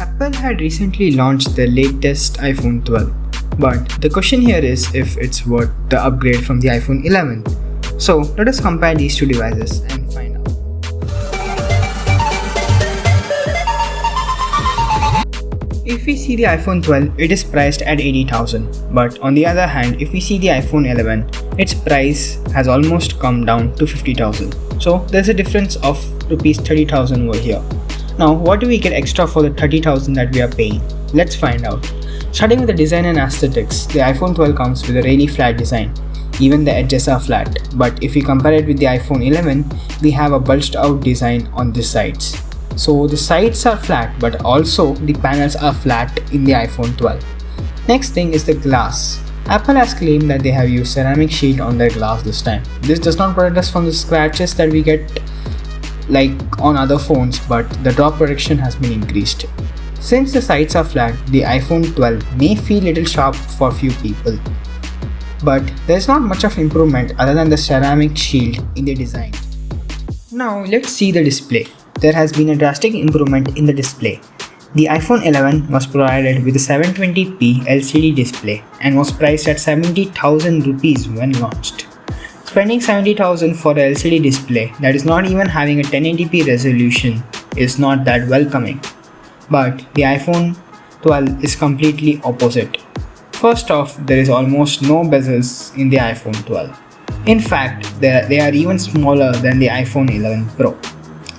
Apple had recently launched the latest iPhone 12, but the question here is if it's worth the upgrade from the iPhone 11. So let us compare these two devices and find out. If we see the iPhone 12, it is priced at 80,000, but on the other hand, if we see the iPhone 11, its price has almost come down to 50,000. So there's a difference of rupees 30,000 over here. Now, what do we get extra for the 30,000 that we are paying? Let's find out. Starting with the design and aesthetics, the iPhone 12 comes with a really flat design. Even the edges are flat, but if we compare it with the iPhone 11, we have a bulged out design on the sides. So the sides are flat, but also the panels are flat in the iPhone 12. Next thing is the glass. Apple has claimed that they have used ceramic shield on their glass this time. This does not protect us from the scratches that we get like on other phones, but the drop protection has been increased. Since the sides are flat, the iPhone 12 may feel little sharp for few people. But there's not much of improvement other than the ceramic shield in the design. Now let's see the display. There has been a drastic improvement in the display. The iPhone 11 was provided with a 720p LCD display and was priced at 70,000 rupees when launched. Spending 70,000 for a LCD display that is not even having a 1080p resolution is not that welcoming. But the iPhone 12 is completely opposite. First off, there is almost no bezels in the iPhone 12. In fact, they are even smaller than the iPhone 11 Pro.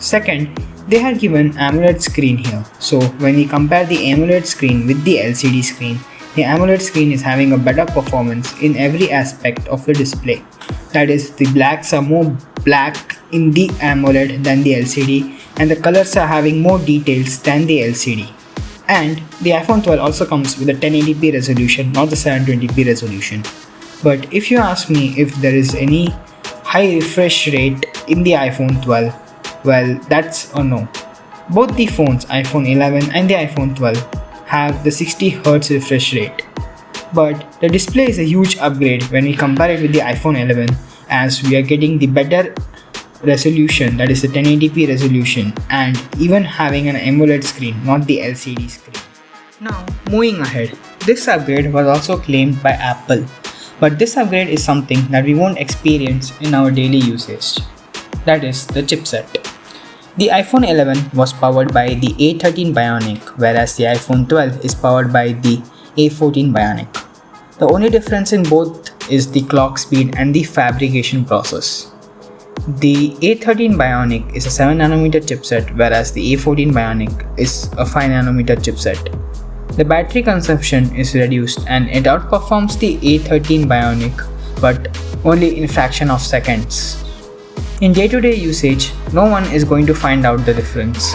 Second, they have given AMOLED screen here. So when we compare the AMOLED screen with the LCD screen, the AMOLED screen is having a better performance in every aspect of the display. That is, the blacks are more black in the AMOLED than the LCD, and the colors are having more details than the LCD. And the iPhone 12 also comes with a 1080p resolution, not the 720p resolution. But if you ask me if there is any high refresh rate in the iPhone 12, well, that's a no. Both the phones, iPhone 11 and the iPhone 12, have the 60Hz refresh rate. But the display is a huge upgrade when we compare it with the iPhone 11, as we are getting the better resolution, that is the 1080p resolution, and even having an AMOLED screen, not the LCD screen. Now, moving ahead, this upgrade was also claimed by Apple, but this upgrade is something that we won't experience in our daily usage. That is the chipset. The iPhone 11 was powered by the A13 Bionic, whereas the iPhone 12 is powered by the A14 Bionic. The only difference in both is the clock speed and the fabrication process. The A13 Bionic is a 7nm chipset, whereas the A14 Bionic is a 5nm chipset. The battery consumption is reduced and it outperforms the A13 Bionic, but only in fraction of seconds. In day-to-day usage, no one is going to find out the difference.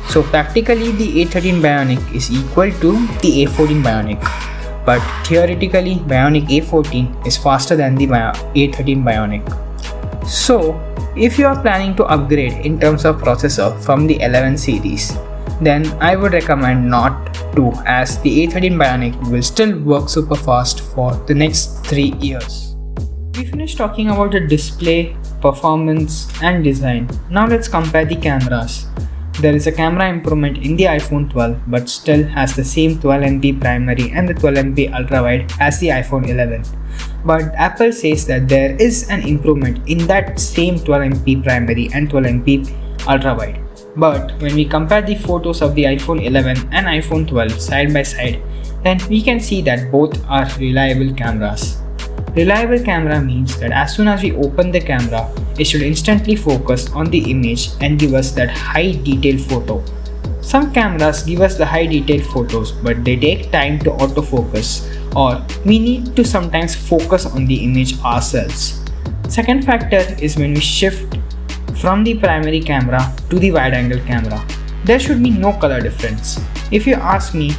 So practically the A13 Bionic is equal to the A14 Bionic, but theoretically Bionic A14 is faster than the A13 Bionic. So if you are planning to upgrade in terms of processor from the 11 series, then I would recommend not to, as the A13 Bionic will still work super fast for the next 3 years. We finished talking about the display, performance and design. Now let's compare the cameras. There is a camera improvement in the iPhone 12 but still has the same 12MP primary and the 12MP ultrawide as the iPhone 11. But Apple says that there is an improvement in that same 12MP primary and 12MP ultrawide. But when we compare the photos of the iPhone 11 and iPhone 12 side by side, then we can see that both are reliable cameras. Reliable camera means that as soon as we open the camera, it should instantly focus on the image and give us that high detail photo. Some cameras give us the high detail photos, but they take time to autofocus, or we need to sometimes focus on the image ourselves. Second factor is when we shift from the primary camera to the wide angle camera. There should be no color difference. If you ask me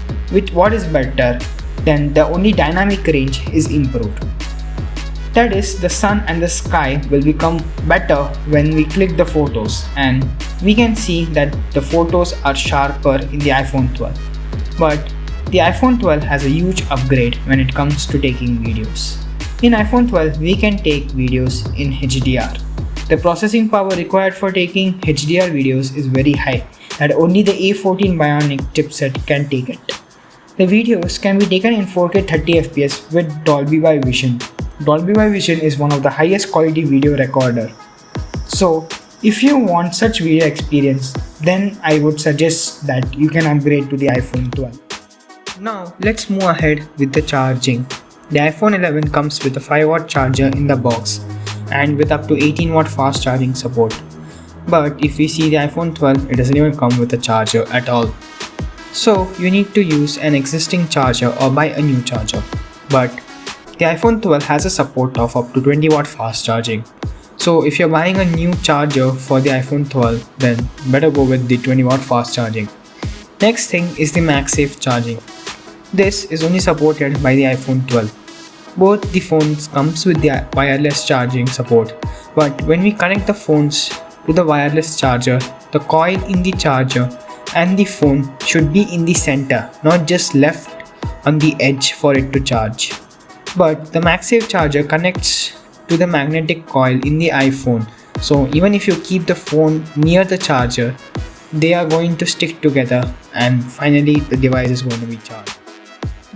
what is better, then the only dynamic range is improved. That is, the sun and the sky will become better when we click the photos, and we can see that the photos are sharper in the iPhone 12. But the iPhone 12 has a huge upgrade when it comes to taking videos. In iPhone 12, we can take videos in HDR. the processing power required for taking HDR videos is very high, that only the A14 Bionic chipset can take it. The videos can be taken in 4K 30fps with Dolby Vision. Dolby Vision is one of the highest quality video recorder. So if you want such video experience, then I would suggest that you can upgrade to the iPhone 12. Now let's move ahead with the charging. The iPhone 11 comes with a 5W charger in the box and with up to 18W fast charging support. But if we see the iPhone 12, it doesn't even come with a charger at all. So you need to use an existing charger or buy a new charger. But the iPhone 12 has a support of up to 20W fast charging. So if you're buying a new charger for the iPhone 12, then better go with the 20W fast charging. Next thing is the MagSafe charging. This is only supported by the iPhone 12. Both the phones comes with the wireless charging support, but when we connect the phones to the wireless charger, the coil in the charger and the phone should be in the center, not just left on the edge for it to charge. But the MagSafe charger connects to the magnetic coil in the iPhone, so even if you keep the phone near the charger, they are going to stick together and finally the device is going to be charged.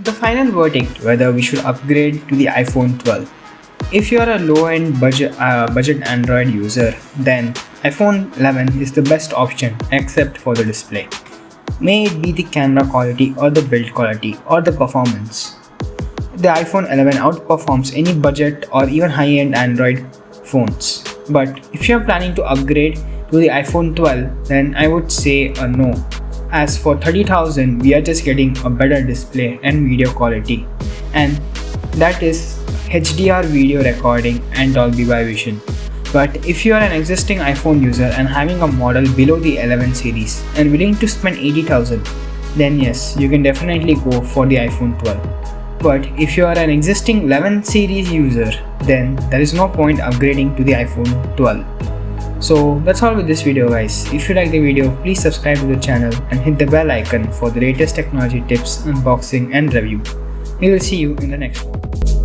The final verdict whether we should upgrade to the iPhone 12. If you are a low-end budget Android user, then iPhone 11 is the best option except for the display. May it be the camera quality or the build quality or the performance. The iPhone 11 outperforms any budget or even high-end Android phones. But if you are planning to upgrade to the iPhone 12, then I would say a no. As for 30,000, we are just getting a better display and video quality, and that is HDR video recording and Dolby Vision. But if you are an existing iPhone user and having a model below the 11 series and willing to spend 80,000, then yes, you can definitely go for the iPhone 12. But if you are an existing 11 series user, then there is no point upgrading to the iPhone 12. So that's all with this video guys. If you like the video, please subscribe to the channel and hit the bell icon for the latest technology tips, unboxing and review. We will see you in the next one.